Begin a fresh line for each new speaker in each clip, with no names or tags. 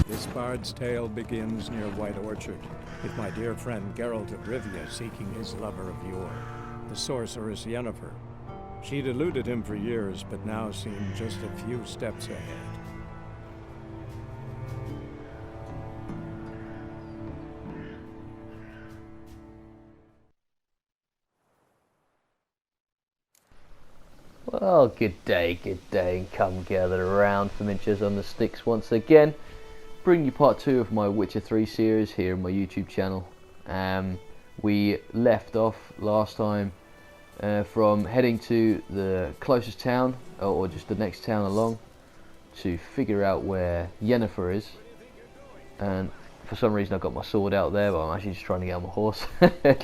This bard's tale begins near White Orchard, with my dear friend Geralt of Rivia seeking his lover of yore, the sorceress Yennefer. She'd eluded him for years, but now seemed just a few steps ahead.
Well, good day, and come gather around Fumiinsho's on the sticks once again. Bring you part 2 of my Witcher 3 series here on my YouTube channel. We left off last time from heading to the closest town, or just the next town along, to figure out where Yennefer is. And for some reason I've got my sword out there, but I'm actually just trying to get on my horse.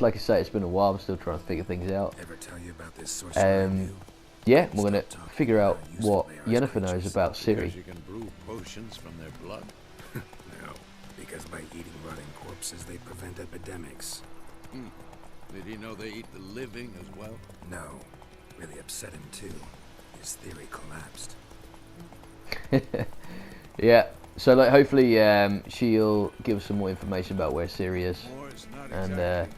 Like I say, it's been a while, I'm still trying to figure things out.
Ever tell you about this sorcerer?
Yeah, we're going to figure out what Yennefer knows about Ciri.
Because you can brew potions from their blood.
No, because by eating rotting corpses they prevent epidemics.
Did he know they eat the living as well?
No, really upset him too. His theory collapsed.
Yeah, so like hopefully she'll give us some more information about where Ciri is. And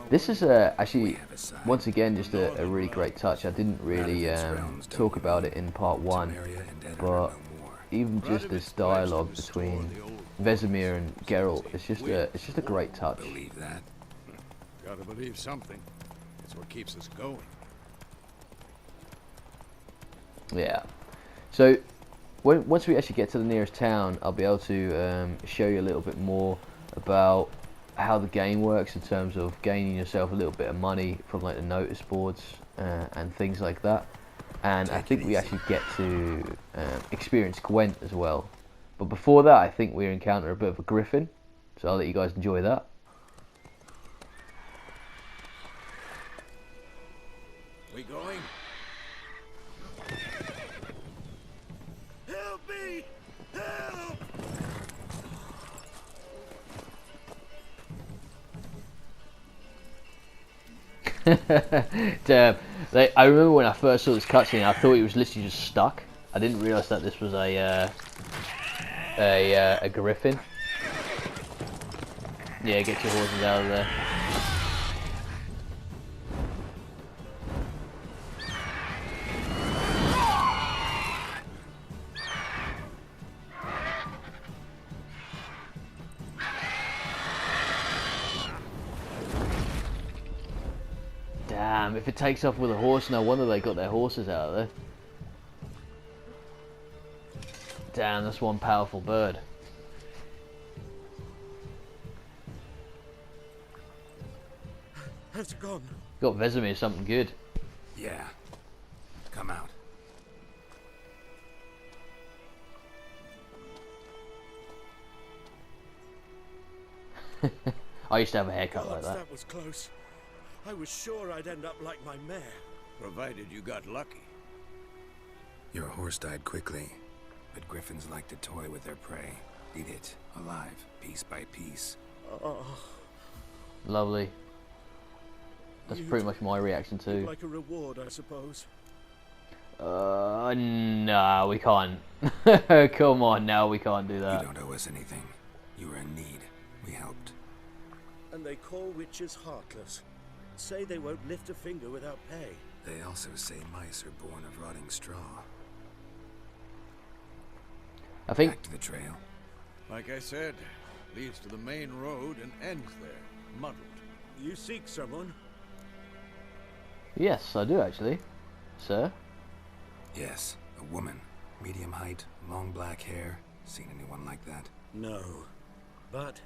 this is actually, once again, just a really great touch. I didn't really talk about it in part 1, but even just this dialogue between Vesemir and Geralt, it's just a great touch.
Believe that?
Gotta believe something. It's what keeps us going.
Yeah. So once we actually get to the nearest town, I'll be able to show you a little bit more about how the game works in terms of gaining yourself a little bit of money from like the notice boards and things like that. And I think we actually get to experience Gwent as well. But before that, I think we encounter a bit of a griffin, so I'll let you guys enjoy that.
We going? Help me! Help!
Damn. I remember when I first saw this cutscene, I thought he was literally just stuck. I didn't realise that this was a griffin. Yeah, get your horses out of there. Damn, if it takes off with a horse, no wonder they got their horses out of there. Damn, that's one powerful bird.
Has gone.
Got Vesemir something good.
Yeah. Come out.
I used to have a haircut like that.
That was close. I was sure I'd end up like my mare. Provided you got lucky.
Your horse died quickly, but griffins like to toy with their prey. Eat it, alive, piece by piece.
Oh.
Lovely. That's pretty much my reaction too.
Like a reward, I suppose.
No, we can't. Come on, no, we can't do that.
You don't owe us anything. You were in need. We helped.
And they call witches heartless. Say they won't lift a finger without pay.
They also say mice are born of rotting straw.
I think
Back to the trail.
Like I said, leads to the main road and ends there, muddled.
You seek someone?
yes, I do actually, sir.
Yes, a woman. Medium height, long black hair. Seen anyone like that?
No. But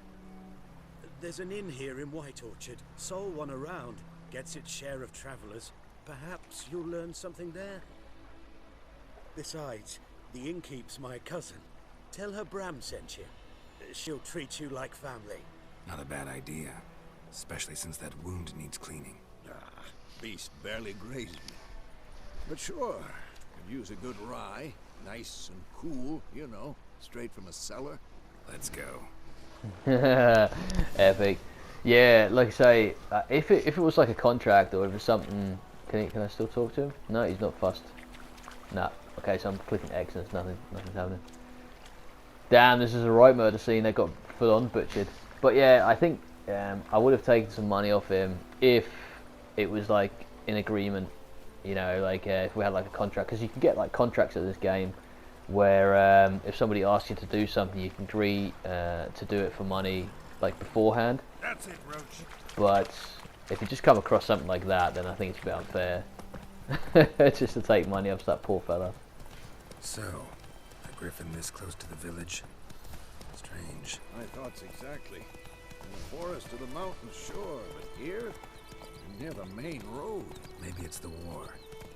there's an inn here in White Orchard. Sole one around. Gets its share of travelers. Perhaps you'll learn something there. Besides, the innkeep's my cousin. Tell her Bram sent you. She'll treat you like family.
Not a bad idea. Especially since that wound needs cleaning.
Ah, beast barely grazed me. But sure, could use a good rye. Nice and cool, you know, straight from a cellar.
Let's go.
Epic. Yeah, like I say, if it was like a contract or if it's something, can I still talk to him? No, he's not fussed. Nah. Okay, so I'm clicking X and it's nothing's happening. Damn, this is a right murder scene. They got full on butchered. But yeah, I think I would have taken some money off him if it was like in agreement. You know, like if we had like a contract, because you can get like contracts at this game where if somebody asks you to do something, you can agree to do it for money like beforehand.
That's it, Roach.
But if you just come across something like that, then I think it's a bit unfair. Just to take money off that poor fella.
So, a griffin this close to the village? Strange.
My thoughts exactly. In the forest or the mountains, sure, but here, near the main road.
Maybe it's the war.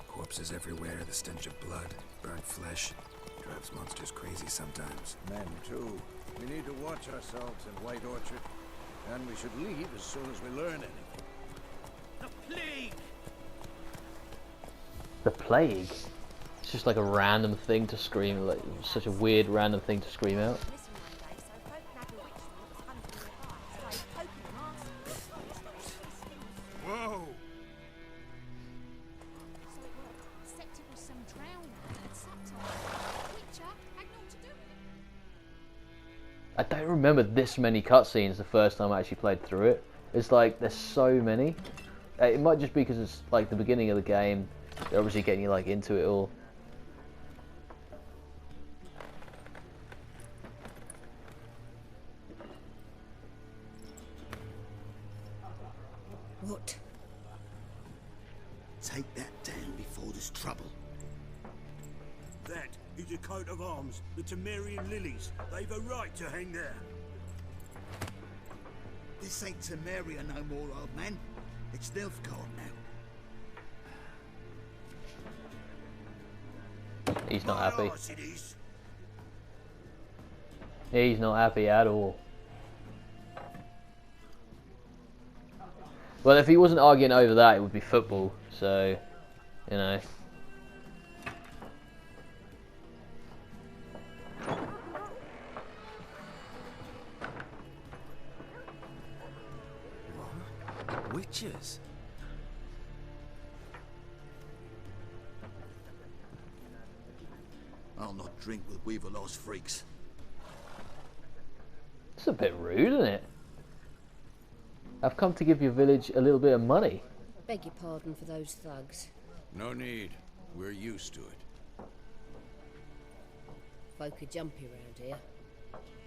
Corpses everywhere, the stench of blood, burnt flesh. Drives monsters crazy sometimes.
Men, too. We need to watch ourselves in White Orchard. And we should leave as soon as we learn anything. The plague!
The plague? It's just like a random thing to scream, like such a weird random thing to scream out.
Whoa!
I don't remember this many cutscenes the first time I actually played through it. It's like there's so many. It might just be because it's like the beginning of the game. They're obviously getting you like into it all.
What? Take that down before there's trouble.
That is a coat of arms, the Temerian lilies. They've a right to hang there.
This ain't Temeria no more, old man. It's Nilfgaard now.
He's not
My
happy.
arse it is.
He's not happy at all. Well, if he wasn't arguing over that, it would be football. So, you know.
Witches?
I'll not drink with Weaverlost freaks.
It's a bit rude, isn't it? I've come to give your village a little bit of money.
Beg your pardon for those thugs.
No need. We're used to it.
Folk are jumpy around here.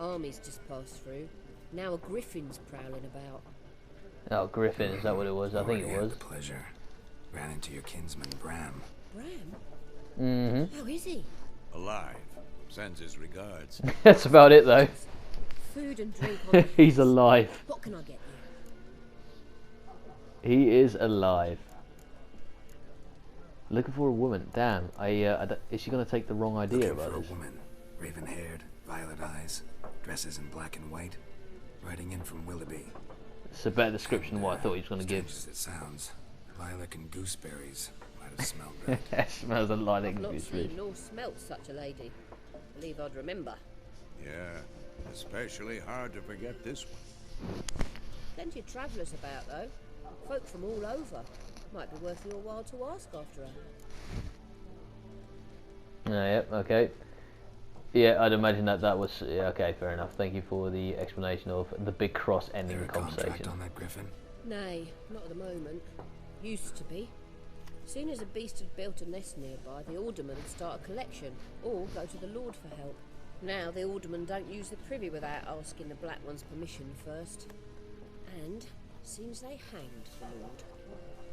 Armies just passed through. Now a griffin's prowling about.
Oh, Griffin, is that what it was? I think
Already
it
had
was.
the pleasure. Ran into your kinsman, Bram.
Bram?
Mm-hmm.
How is he?
Alive. Sends his regards.
That's about it, though.
Food and drink on the
He's
house.
alive.
What can I get you?
He is alive. Looking for a woman. Damn. Is she going to take the wrong idea
Looking
about
for a
this?
woman. Raven-haired, violet eyes, dresses in black and white. Riding in from Willoughby.
It's a better description than what I thought he was going to
Strange
give.
as it sounds, lilac and gooseberries might have smelled that.
It smells of lilac
I've
and
not
gooseberries.
seen nor smelt such a lady. Believe I'd remember.
Yeah. Especially hard to forget this one.
Plenty of travellers about, though. Folk from all over. Might be worth your while to ask after her.
Yep, okay. Yeah, I'd imagine that was... Yeah, okay, fair enough. Thank you for the explanation of the big cross ending
There
the
a contract
conversation.
on that griffin?
Nay, not at the moment. Used to be. Soon as a beast had built a nest nearby, the alderman would start a collection, or go to the lord for help. Now the aldermen don't use the privy without asking the Black One's permission first. And seems they hanged the lord.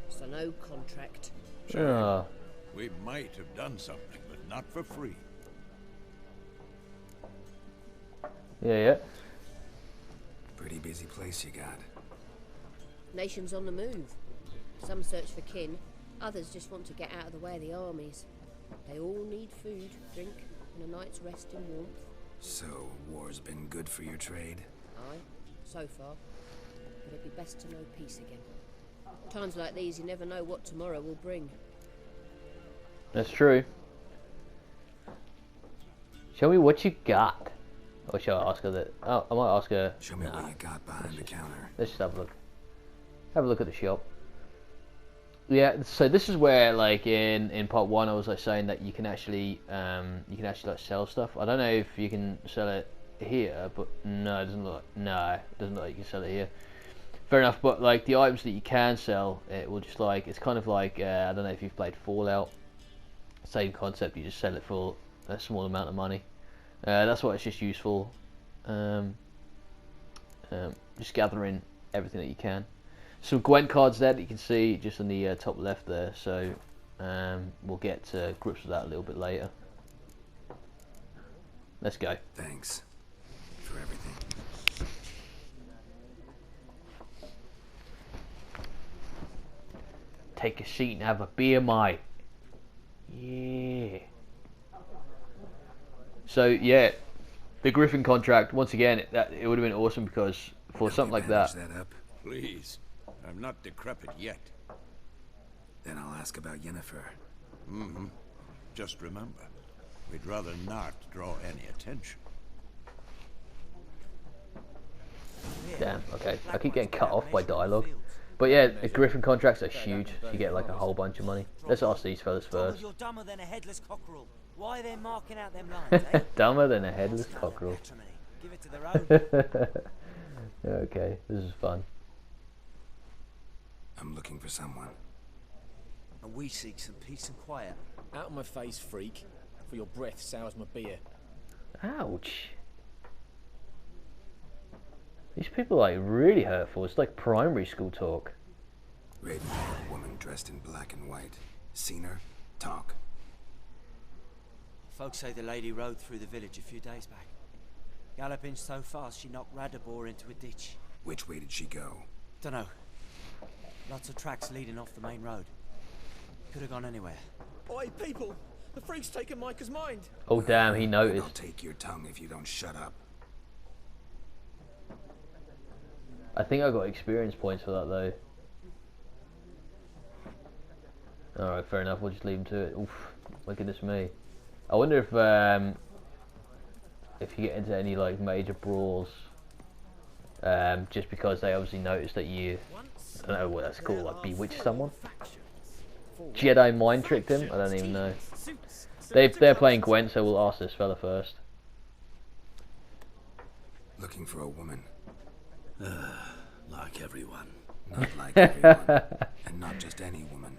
So no contract.
Ah,
We might have done something, but not for free.
yeah.
Pretty busy place you got.
Nations on the move. Some search for kin, others just want to get out of the way of the armies. They all need food, drink, and a night's rest in warmth.
So, war's been good for your trade?
Aye, so far. But it'd be best to know peace again. Times like these, you never know what tomorrow will bring.
That's true. Show me what you got. Or shall I ask her that? Oh, I might ask her.
Show me
Nah,
what you got behind the counter.
let's just have a look. Have a look at the shop. Yeah, so this is where, like in part one, I was like saying that you can actually like sell stuff. I don't know if you can sell it here, but no, it doesn't look. No, it doesn't look like you can sell it here. Fair enough, but like the items that you can sell, it will just like it's kind of like I don't know if you've played Fallout. Same concept. You just sell it for a small amount of money. That's what it's just used for. Just gathering everything that you can. Some Gwent cards there that you can see just on the top left there. So we'll get to grips with that a little bit later. Let's go.
Thanks for everything.
Take a seat and have a beer, mate. Yeah. So yeah, the Griffin contract once again. It would have been awesome because for something like that.
Up?
Please, I'm not decrepit yet.
Then I'll ask about Yennefer.
Mm-hmm. Just remember, we'd rather not draw any attention.
Damn. Okay. I keep getting cut off by dialogue. But yeah, the Griffin contracts are huge. So you get like a whole bunch of money. Let's ask these fellas first.
You're dumber than a headless cockerel. Why are they marking out them lines, eh?
Dumber than a headless cockerel.
Give it to their own.
Okay, this is fun.
I'm looking for someone.
And we seek some peace and quiet.
Out of my face, freak. For your breath sours my beer.
Ouch. These people are like really hurtful. It's like primary school talk.
Raven-haired woman dressed in black and white. Seen her? Talk.
Folks say the lady rode through the village a few days back. Galloping so fast she knocked Radabor into a ditch.
Which way did she go?
Dunno. Lots of tracks leading off the main road. Could have gone anywhere.
Oi, people! The freak's taken Micah's mind!
Oh damn, he
I'll
noticed.
take your tongue if you don't shut up.
I think I got experience points for that though. Alright, fair enough, we'll just leave him to it. Oof, my goodness me. I wonder if you get into any like major brawls, just because they obviously notice that you, I don't know what that's called, like bewitch someone? Jedi mind tricked him? I don't even know. They're playing Gwent, so we'll ask this fella first.
Looking for a woman.
Like everyone.
Not like everyone. And not just any woman.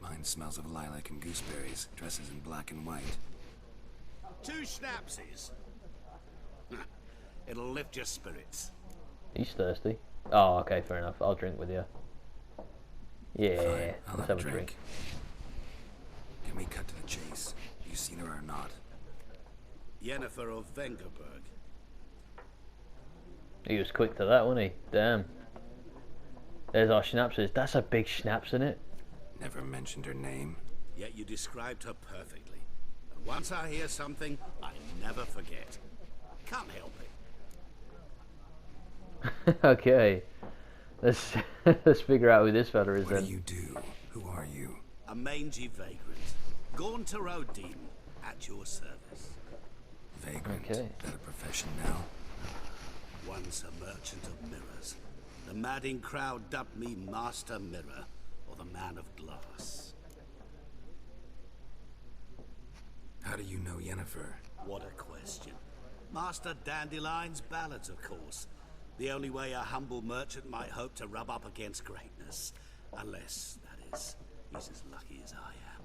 Mine smells of lilac and gooseberries, dresses in black and white.
2 schnapsies. It'll lift your spirits.
He's thirsty. Oh, okay, fair enough. I'll drink with you. Yeah,
Fine, I'll
let's
have
have
a
a drink.
Can we cut to the chase? You seen her or not?
Yennefer of Vengerberg.
He was quick to that, wasn't he? Damn. There's our schnapses. That's a big schnapps, isn't it?
Never mentioned her name.
Yet you described her perfectly. And once I hear something, I never forget. Can't help it.
Okay. Let's let's figure out who this fella is
What
then.
do you do? Who are you?
A mangy vagrant. Gone to Rodin at your service.
Vagrant.
Okay.
That a profession now?
Once a merchant of mirrors. The madding crowd dubbed me Master Mirror, or the Man of Glass.
How do you know Yennefer?
What a question. Master Dandelion's ballads, of course. The only way a humble merchant might hope to rub up against greatness. Unless, that is, he's as lucky as I am.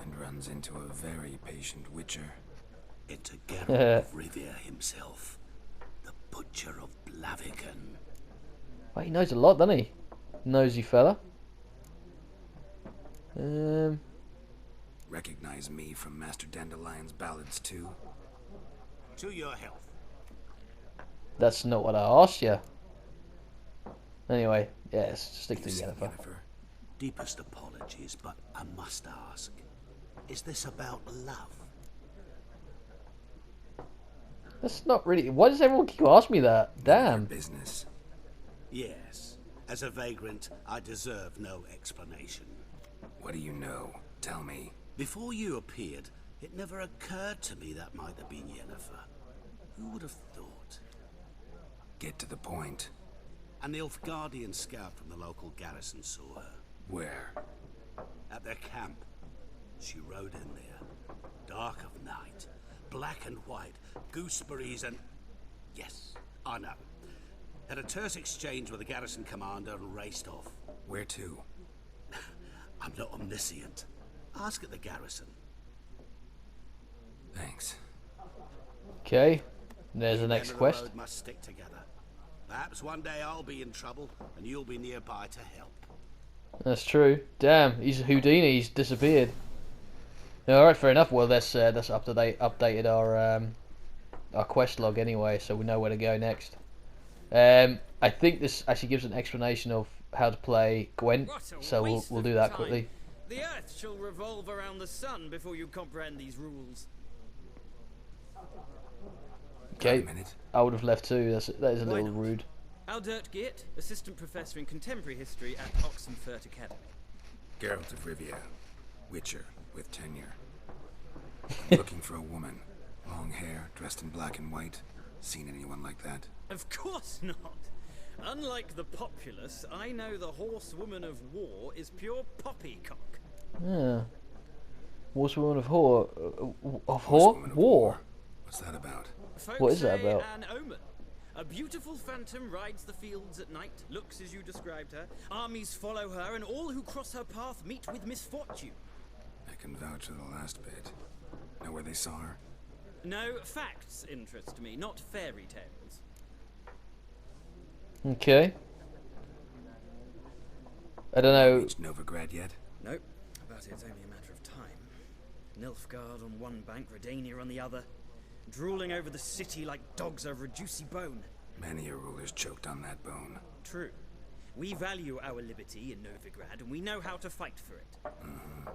And runs into a very patient witcher.
Into Geralt of Rivia himself. The Butcher of Blaviken.
Well, he knows a lot, doesn't he? Nosy fella.
Recognize me from Master Dandelion's ballads too?
To your health.
That's not what I asked you. Anyway, yeah, let's stick to
You seen
Yennefer.
Yennefer?
Deepest apologies, but I must ask. Is this about love?
That's not really. Why does everyone keep asking me that? Damn.
Business.
Yes. As a vagrant, I deserve no explanation.
What do you know? Tell me.
Before you appeared, it never occurred to me that might have been Yennefer. Who would have thought?
Get to the point.
An Nilfgaardian scout from the local garrison saw her.
Where?
At their camp. She rode in there. Dark of night. black and white, gooseberries and... Yes, I know. Had a terse exchange with the garrison commander and raced off.
Where to?
I'm not omniscient. Ask at the garrison.
Thanks.
Okay, there's the next
Men of
quest.
road must stick together. Perhaps one day I'll be in trouble and you'll be nearby to help.
That's true. Damn, he's Houdini. He's disappeared. All right, fair enough. Well, that's updated our quest log anyway, so we know where to go next. I think this actually gives an explanation of how to play Gwent, so we'll do that quickly.
The Earth shall revolve around the sun before you comprehend these rules.
Okay, I would have left too. That is a little rude.
Aldert Geert, assistant professor in contemporary history at Oxenfurt Academy.
Geralt of Rivia, Witcher with tenure. Looking for a woman. Long hair, dressed in black and white. Seen anyone like that?
Of course not. Unlike the populace, I know the horsewoman of war is pure poppycock.
Yeah. Horsewoman of War.
What's that about?
Folks
What is that
say
about?
An omen. A beautiful phantom rides the fields at night, looks as you described her. Armies follow her, and all who cross her path meet with misfortune.
I can vouch for the last bit. Know where they saw her?
No, facts interest me, not fairy tales.
Okay. I don't know.
Reached Novigrad yet?
Nope, but it's only a matter of time. Nilfgaard on one bank, Redania on the other. Drooling over the city like dogs over a juicy bone.
Many a ruler's choked on that bone.
True. We value our liberty in Novigrad, and we know how to fight for it.
Mm-hmm.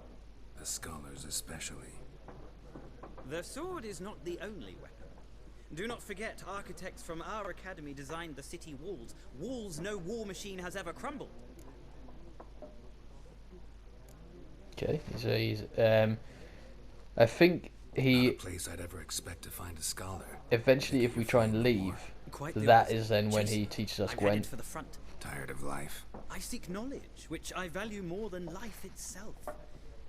The scholars especially.
The sword is not the only weapon. Do not forget, architects from our academy designed the city walls. Walls no war machine has ever crumbled.
Okay, he's I think he.
Not a place I'd ever expect to find a scholar.
Eventually, if we try and leave, that is then when he teaches us Gwent.
For the front.
Tired of life?
I seek knowledge, which I value more than life itself.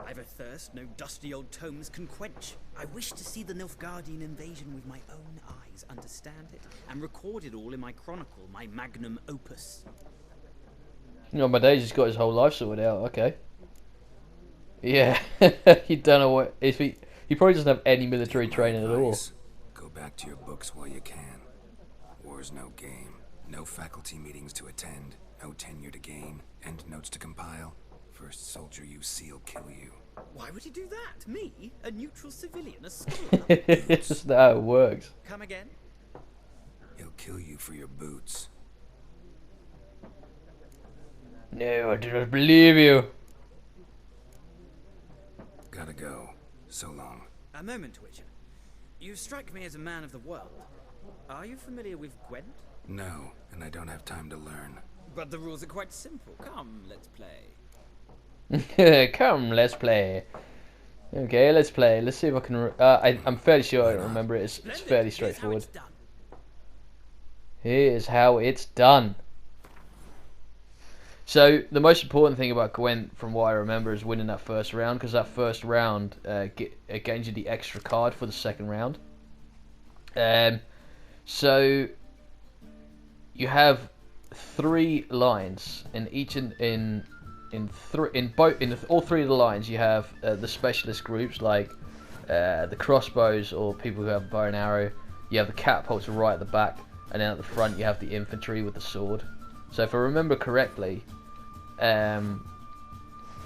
I've a thirst no dusty old tomes can quench. I wish to see the Nilfgaardian invasion with my own eyes, understand it, and record it all in my chronicle, my magnum opus.
You know, my dad's just got his whole life sorted out. Okay. Yeah, he don't know what if he probably doesn't have any military training at all.
Go back to your books while you can. War's no game. No faculty meetings to attend. No tenure to gain. End notes to compile. First soldier you see will kill you.
Why would he do that? Me? A neutral civilian? A scholar?
It's just not how it works.
Come again?
He'll kill you for your boots.
No, I do not believe you.
Gotta go. So long.
A moment, Witcher. You strike me as a man of the world. Are you familiar with Gwent?
No, and I don't have time to learn.
But the rules are quite simple. Come, let's play.
Come, let's play. Okay, let's play. Let's see if I can. I'm fairly sure I remember it. It's fairly straightforward. Here's how it's done. So the most important thing about Gwent, from what I remember, is winning that first round, because that first round gains you the extra card for the second round. So you have 3 lines, and each in all 3 of the lines you have the specialist groups like the crossbows or people who have bow and arrow. You have the catapults right at the back, and then at the front you have the infantry with the sword. So if I remember correctly,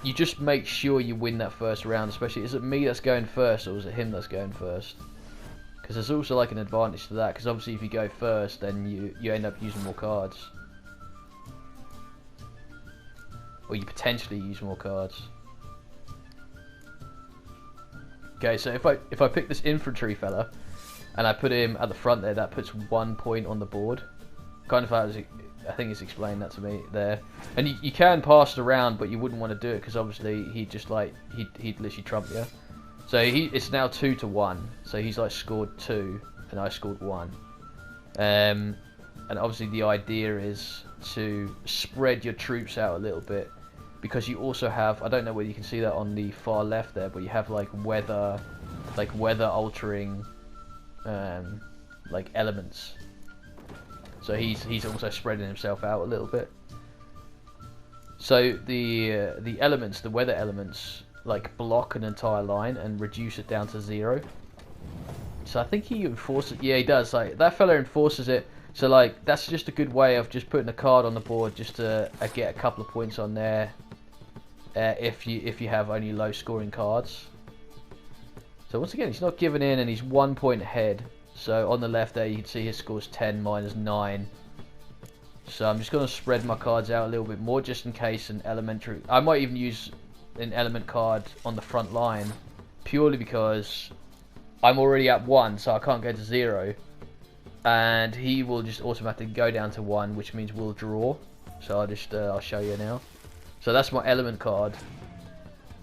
you just make sure you win that first round. Especially, is it me that's going first or is it him that's going first? Because there's also like an advantage to that. Because obviously, if you go first, then you end up using more cards, or you potentially use more cards. Okay, so if I pick this infantry fella and I put him at the front there, that puts 1 point on the board. Kind of how I think it's explained that to me there. And you can pass it around, but you wouldn't want to do it because obviously he'd literally trump you. So it's now 2-1. So he's like scored 2 and I scored 1. And obviously the idea is to spread your troops out a little bit, because you also have, I don't know whether you can see that on the far left there, but you have like weather altering like elements. So he's also spreading himself out a little bit. So the elements, the weather elements, like block an entire line and reduce it down to 0. So I think he enforces. Yeah, he does. Like that fella enforces it. So like that's just a good way of just putting a card on the board just to get a couple of points on there. If you have only low scoring cards. So once again, he's not giving in, and he's 1 point ahead. So on the left there, you can see his score's 10 minus 9. So I'm just going to spread my cards out a little bit more, just in case an elementary... I might even use an element card on the front line, purely because I'm already at 1, so I can't go to 0. And he will just automatically go down to 1, which means we'll draw. So I'll show you now. So that's my element card.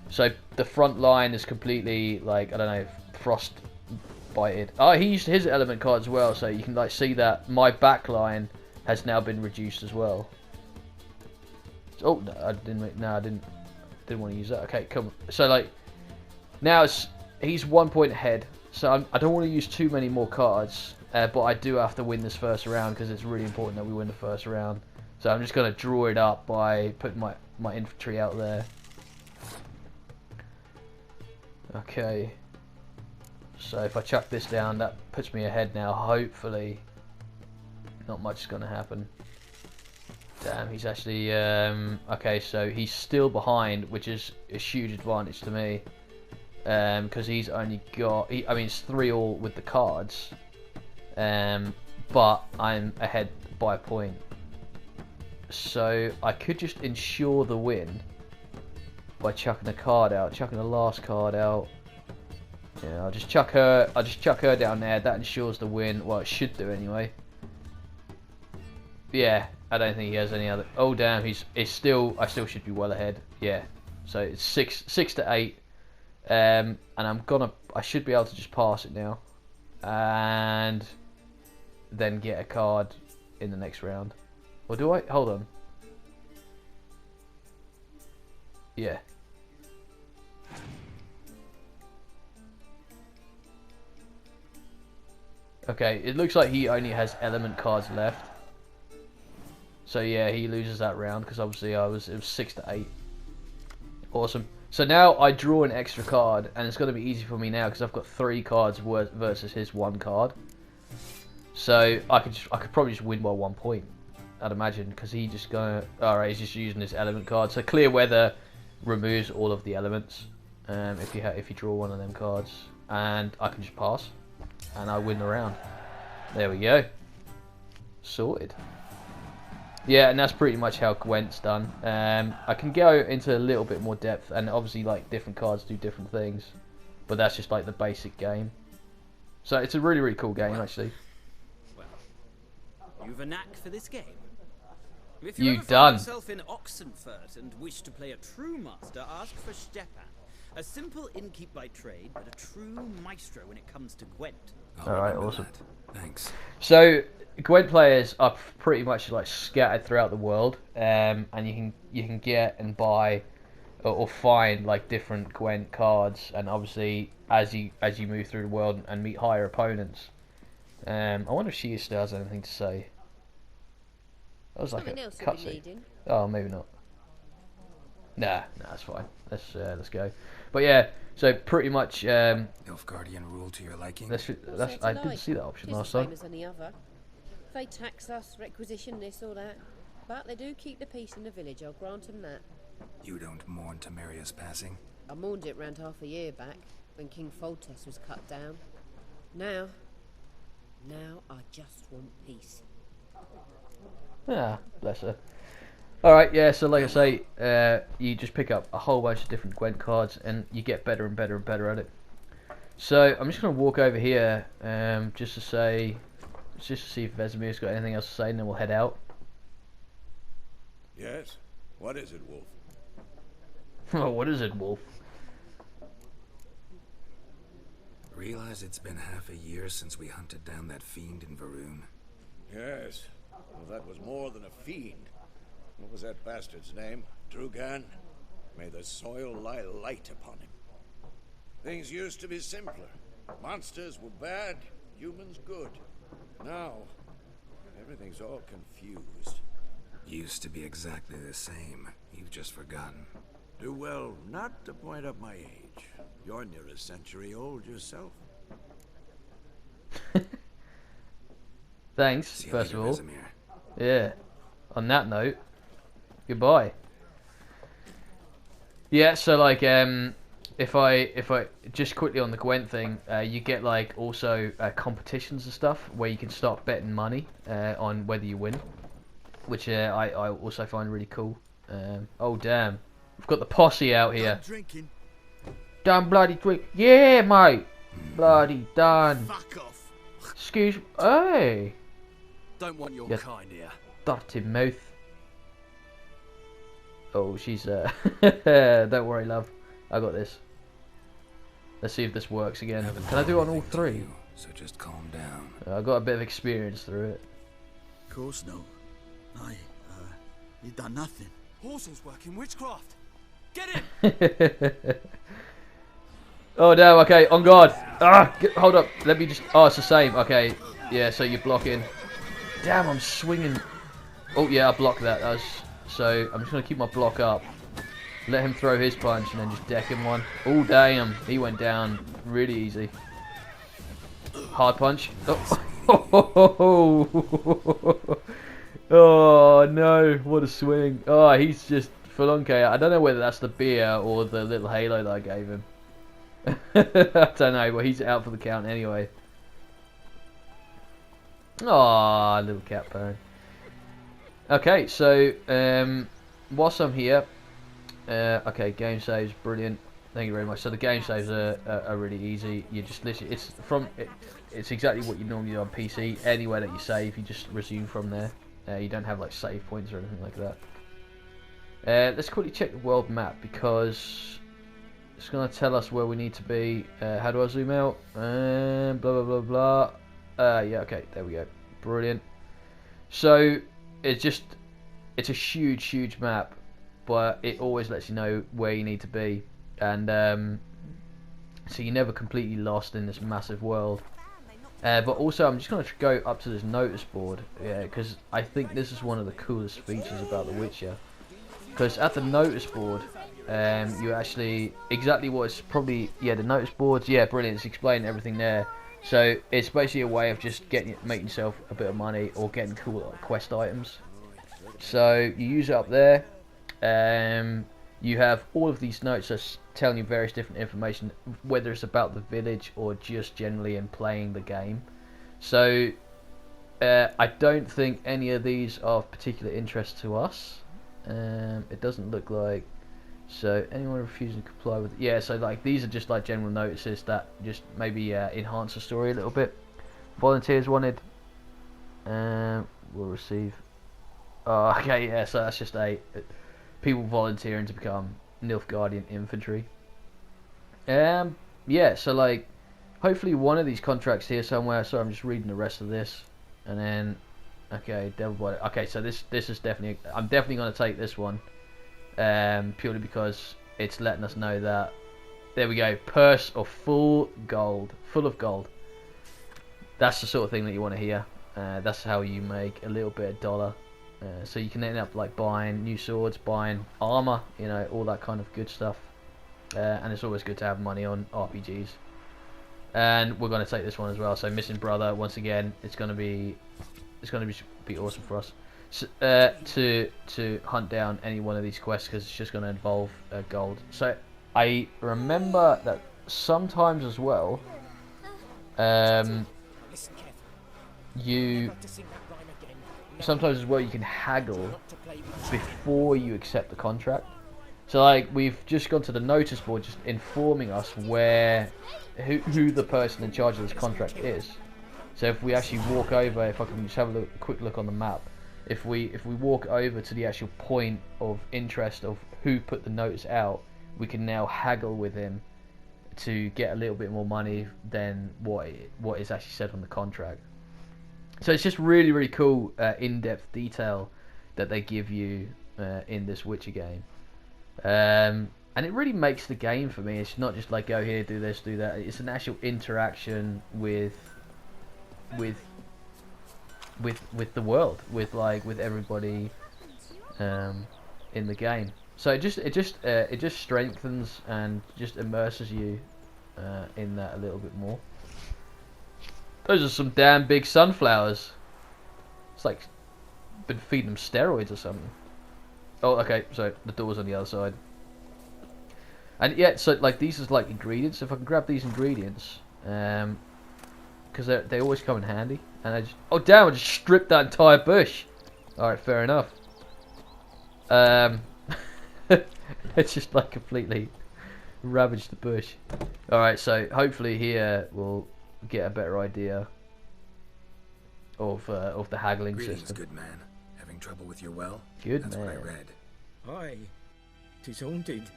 So the front line is completely, like, I don't know, frost bited. Oh, he used his element card as well, so you can like see that my back line has now been reduced as well. Oh, no, I didn't want to use that. Okay, come on. So like now he's 1 point ahead. So I don't want to use too many more cards, but I do have to win this first round because it's really important that we win the first round. So I'm just going to draw it up by putting my infantry out there. Okay. So if I chuck this down, that puts me ahead now. Hopefully, not much is going to happen. Damn, he's actually... okay, so he's still behind, which is a huge advantage to me. Because he's only got... I mean, it's 3-all with the cards. But I'm ahead by a point. So I could just ensure the win by chucking a card out, chucking the last card out. Yeah, I'll just chuck her down there. That ensures the win. Well, it should do anyway. Yeah, I don't think he has any other. Oh damn, I still should be well ahead. Yeah, so it's 6 to 8, and I should be able to just pass it now, and then get a card in the next round. Or do I? Hold on. Yeah. Okay, it looks like he only has element cards left. So yeah, he loses that round because obviously it was 6 to 8. Awesome. So now I draw an extra card, and it's going to be easy for me now because I've got 3 cards versus his 1 card. So I could probably just win by 1 point, I'd imagine, because he's just he's just using his element card. So clear weather removes all of the elements if you draw one of them cards, and I can just pass, and I win the round. There we go. Sorted. Yeah, and that's pretty much how Gwent's done. I can go into a little bit more depth, and obviously like different cards do different things, but that's just like the basic game. So it's a really, really cool game actually.
Well, you've a knack for this game. If
You
ever find
done.
yourself in Oxenfurt and wish to play a true master, ask for Stepan. A simple innkeep by trade, but a true maestro when it comes to Gwent.
Alright, awesome.
Thanks.
So Gwent players are pretty much like scattered throughout the world, and you can get and buy or find like different Gwent cards, and obviously as you move through the world and meet higher opponents. I wonder if she still has anything to say. That was like
Something
a
else you'll be
cutscene.
needing.
Oh, maybe not. Nah, that's fine. Let's go. But yeah, so pretty much
Nilfgaardian rule to your liking?
I didn't see that option last
Just the
time.
same as any other. They tax us, requisition this or that, but they do keep the peace in the village. I'll grant them that.
You don't mourn Temeria's passing?
I mourned it round half a year back when King Foltest was cut down. Now I just want peace.
Ah, bless her. Alright, yeah, so like I say, you just pick up a whole bunch of different Gwent cards and you get better and better and better at it. So I'm just going to walk over here just to see if Vesemir's got anything else to say, and then we'll head out.
Yes? What is it, Wolf?
Oh, what is it, Wolf?
Realize it's been half a year since we hunted down that fiend in Varun.
Yes. Well, that was more than a fiend. What was that bastard's name? Drugan? May the soil lie light upon him. Things used to be simpler. Monsters were bad, humans good. Now, everything's all confused.
Used to be exactly the same. You've just forgotten.
Do well not to point up my age. You're near a century old yourself.
Thanks,
See you
first
later,
of all.
Vesemir.
Yeah. On that note, goodbye. Yeah, so like if I just quickly on the Gwent thing, you get like also competitions and stuff where you can start betting money on whether you win, which I also find really cool. Oh damn, we've got the posse out here.
Drinking.
Done bloody drink. Yeah, mate. Bloody done.
Fuck off.
Excuse me. Hey.
Don't want your
Yeah.
kind here.
Dirty mouth. Oh, she's don't worry, love. I got this. Let's see if this works again.
Haven't
Can I do it on all
anything to
three?
you, so just calm down.
I got a bit of experience through it.
Of course no. You done nothing.
Horses work in witchcraft. Get in!
Oh damn, okay, on guard. Hold up, let me just, oh it's the same, okay. Yeah, so you're blocking. Damn, I'm swinging. Oh yeah, I blocked that. So I'm just going to keep my block up. Let him throw his punch and then just deck him one. Oh damn, he went down really easy. Hard punch. Oh, oh no, what a swing. Oh, he's just full on KO. I don't know whether that's the beer or the little halo that I gave him. I don't know, but he's out for the count anyway. Ah, little cat purring. Okay, so whilst I'm here, okay, game saves, brilliant. Thank you very much. So the game saves are really easy. You just literally, it's exactly what you normally do on PC. Anywhere that you save, you just resume from there. You don't have like save points or anything like that. Let's quickly check the world map because it's going to tell us where we need to be. How do I zoom out? Blah blah blah blah. Yeah, okay, there we go. Brilliant. So it's a huge map, but it always lets you know where you need to be, and so you're never completely lost in this massive world. But also, I'm just going to go up to this notice board, yeah, because I think this is one of the coolest features about The Witcher. Because at the notice board, you actually exactly what it's probably, yeah, the notice boards, yeah, brilliant. It's explaining everything there. So it's basically a way of just making yourself a bit of money or getting cool like, quest items. So you use it up there. You have all of these notes that's telling you various different information, whether it's about the village or just generally in playing the game. So I don't think any of these are of particular interest to us. It doesn't look like. So anyone refusing to comply with, yeah, so like these are just like general notices that just maybe enhance the story a little bit. Volunteers wanted, will receive. Oh, okay, yeah, so that's just people volunteering to become Nilfgaardian infantry. Yeah, so like hopefully one of these contracts here somewhere. So I'm just reading the rest of this, and then okay, Devil Body. Okay, so this is definitely, I'm definitely going to take this one. Purely because it's letting us know that there we go, purse of full of gold. That's the sort of thing that you want to hear. That's how you make a little bit of dollar. So you can end up like buying new swords, buying armor, you know, all that kind of good stuff. And it's always good to have money on RPGs. And we're going to take this one as well. So Missing Brother, once again, it's going to be awesome for us. To hunt down any one of these quests because it's just going to involve gold. So I remember that sometimes as well, you can haggle before you accept the contract. So like we've just gone to the notice board, just informing us who the person in charge of this contract is. So if we actually walk over, if I can just have a quick look on the map. If we walk over to the actual point of interest of who put the notice out, we can now haggle with him to get a little bit more money than what is actually said on the contract. So it's just really cool in-depth detail that they give you in this Witcher game, and it really makes the game for me. It's not just like go here, do this, do that. It's an actual interaction with with the world, with everybody in the game. So it just strengthens and just immerses you in that a little bit more. Those are some damn big sunflowers. It's like been feeding them steroids or something. Oh, okay. So the door's on the other side. And yeah, so like these is like ingredients. If I can grab these ingredients, because they always come in handy. And I just, oh damn! I just stripped that entire bush. All right, fair enough. It's just like completely ravaged the bush. All right, so hopefully here we'll get a better idea of the haggling
Greetings,
system.
good man. Having trouble with your well?
Good
That's
man.
what I read.
Aye. 'Tis haunted.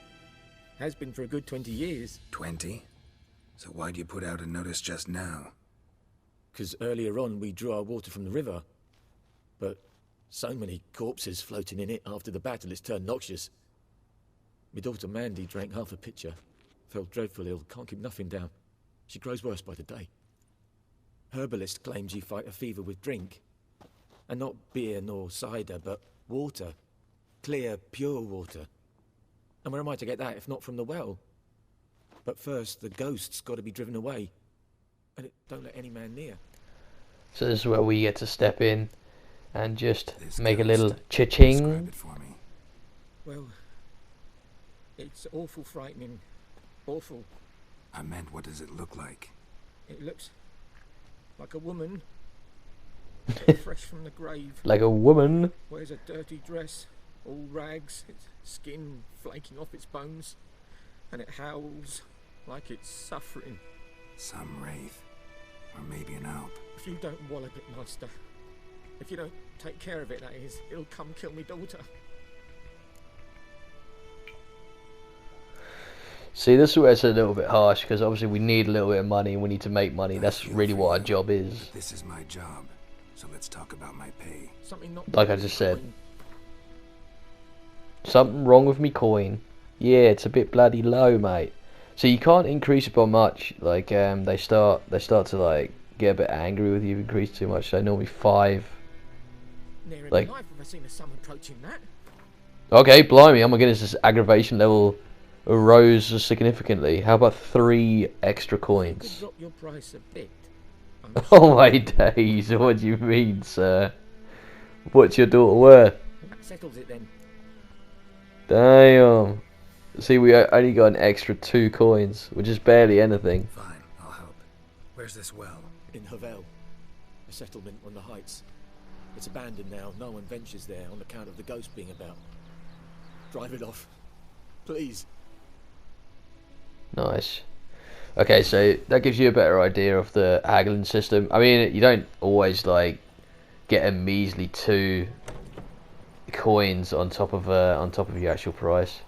Has been for a good 20 years.
20? So why'd you put out a notice just now?
'Cause earlier on we drew our water from the river. But so many corpses floating in it after the battle it's turned noxious. My daughter Mandy drank half a pitcher. Fell dreadful ill, can't keep nothing down. She grows worse by the day. Herbalist claims you fight a fever with drink. And not beer nor cider, but water. Clear, pure water. And where am I to get that if not from the well? But first, the ghost's got to be driven away. And it don't let any man near.
So this is where we get to step in and just
This
make a
ghost.
little
Describe
cha-ching.
it for me.
Well, it's awful frightening. Awful.
I meant, what does it look like?
It looks like a woman, fresh from the grave.
Like a woman.
Wears a dirty dress, all rags, its skin flaking off its bones, and it howls like it's suffering.
Some wraith. Or maybe an alp.
If you don't wallop it, master, if you don't take care of it, that is, it'll come kill me daughter.
See, this is where it's a little bit harsh, because obviously we need a little bit of money and we need to make money. That's really what our job is.
This is my job, so let's talk about my pay.
Something not
Like I just said. Something wrong with me coin. Yeah, it's a bit bloody low, mate. So you can't increase it by much. Like they start to like get a bit angry with you if you increase too much. So normally 5.
Near in
Like-
life have I seen a sum approaching that.
Okay, blimey, oh my goodness, this aggravation level rose significantly. How about 3 extra
You could
coins?
drop your price a bit.
Oh my days, what do you mean, sir? What's your daughter worth?
That settles it then.
Damn. See, we only got an extra 2 coins, which is barely anything.
Fine, I'll help. Where's this well?
In Havel, a settlement on the heights. It's abandoned now. No one ventures there on account of the ghost being about. Drive it off, please.
Nice. Okay, so that gives you a better idea of the haggling system. I mean, you don't always like get a measly 2 coins on top of your actual price.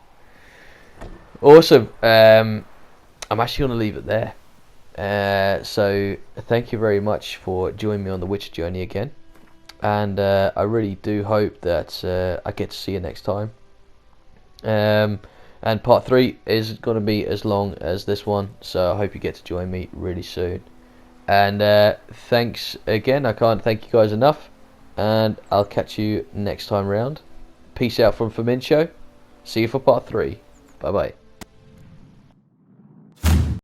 Awesome. I'm actually going to leave it there. So thank you very much for joining me on the Witcher journey again, and I really do hope that I get to see you next time. And part 3 is going to be as long as this one, so I hope you get to join me really soon. And thanks again. I can't thank you guys enough, and I'll catch you next time round. Peace out from Fumiinsho. See you for part 3. Bye bye.